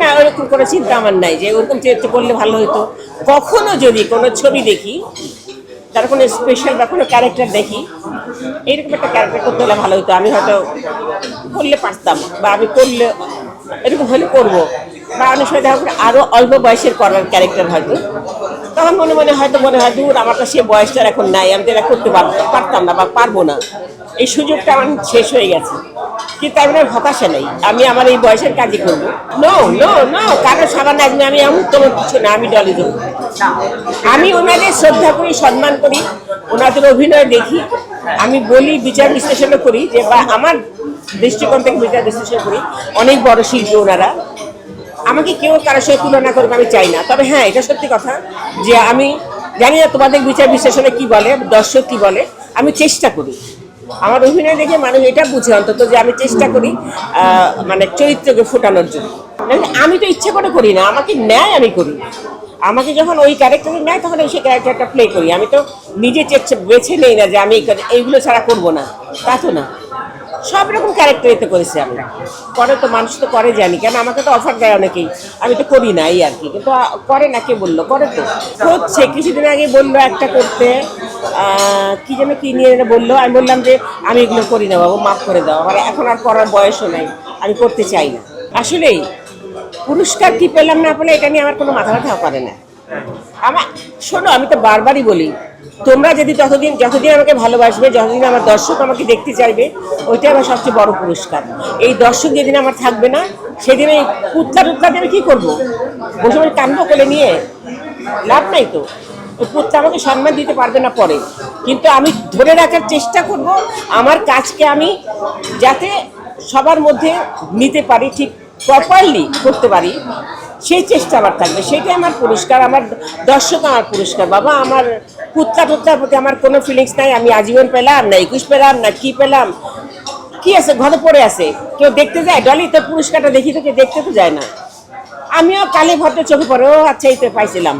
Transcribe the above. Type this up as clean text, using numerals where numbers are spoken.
না, ওরকম কোনো চিন্তা আমার নাই যে ওরকম চরিত্র করলে ভালো হতো। কখনো যদি কোনো ছবি দেখি, তার কোনো স্পেশাল বা কোনো ক্যারেক্টার দেখি, এইরকম একটা ক্যারেক্টার করতে হলে ভালো হতো, আমি হয়তো করলে পারতাম, বা আমি করলে এরকম হলে করবো, বা অনেক সময় দেখা করে আরও অল্প বয়সের করার ক্যারেক্টার হয়তো, তখন মনে মনে হয়তো মনে হয় দূর, আমার তো সে বয়সটা এখন নাই, আমি তো এটা করতে পারতাম না বা পারবো না, এই সুযোগটা আমার শেষ হয়ে গেছে। কিন্তু আমি হতাশা নেই, আমি আমার এই বয়সের কাজই করবো। নো নো নো, কারো সাবান একদম আমি এমন কোনো কিছু না, আমি ডলি দেবো। আমি ওনাদের শ্রদ্ধা করি, সম্মান করি, ওনাদের অভিনয় দেখি, আমি বলি, বিচার বিশ্লেষণও করি, যে বা আমার দৃষ্টিকোণ থেকে বিচার বিশ্লেষণ করি। অনেক বড় শিল্পী ওনারা, আমাকে কেউ কারোর সাথে তুলনা করবে আমি চাই না। তবে হ্যাঁ, এটা সত্যি কথা যে আমি জানি না তোমাদের বিচার বিশ্লেষণে কি বলে, দর্শক কি বলে, আমি চেষ্টা করি আমার অভিনয় দেখে মানুষ এটা বুঝে অন্তত যে আমি চেষ্টা করি মানে চরিত্রকে ফোটানোর জন্য। আমি তো ইচ্ছে করে করি না, আমাকে নেয় আমি করি। আমাকে যখন ওই ক্যারেক্টারে নেয় তখন সেই ক্যারেক্টারটা প্লে করি। আমি তো নিজে বেছে নেই না যে আমি এইগুলো ছাড়া করবো না, তা তো না। সব রকম ক্যারেক্টার এতে করেছি আমি। করে তো মানুষ তো করে, জানি কেন, আমাকে তো অফার দেয় অনেকেই, আমি তো করি না এই আর কি। কিন্তু করে না, কে বললো, করে তো হচ্ছে। কিছুদিন আগে বললো একটা করতে, কি যেন কি নিয়ে বললো, আমি বললাম যে আমি এগুলো করি না বাবু, মাফ করে দাও, আমার এখন আর করার বয়সও নাই, আমি করতে চাই না। আসলেই পুরস্কার কি পেলাম না পেলে এটা নিয়ে আমার কোনো মাথা ব্যথা করে না। আমার শোনো, আমি তো বারবারই বলি, তোমরা যদি যতদিন আমাকে ভালোবাসবে, যতদিন আমার দর্শক আমাকে দেখতে চাইবে, ওইটাই আমার সবচেয়ে বড় পুরস্কার। এই দর্শক যেদিন আমার থাকবে না, সেদিন এই পুতলা আমি কী করবো? বসে বসে কান্দ করে নিয়ে লাভ নাই তো। ওই পুতলা আমাকে সম্মান দিতে পারবে না পরে, কিন্তু আমি ধরে রাখার চেষ্টা করব আমার কাজকে আমি যাতে সবার মধ্যে নিতে পারি, ঠিক প্রপারলি করতে পারি, সেই চেষ্টা আমার থাকবে। সেটাই আমার পুরস্কার, আমার দর্শক আমার পুরস্কার। বাবা, আমার পুতলার প্রতি আমার কোনো ফিলিংস নাই। আমি আজীবন পেলাম না, 21 পেলাম না, কি পেলাম, কি আছে ঘরে পড়ে আছে, কেউ দেখতে যায়? ডলি, তোর পুরস্কারটা দেখি তো, কেউ দেখতে তো যায় না। আমিও কালে ভদ্র চোখে পড়ে, ও আচ্ছা, এই তো পাইছিলাম।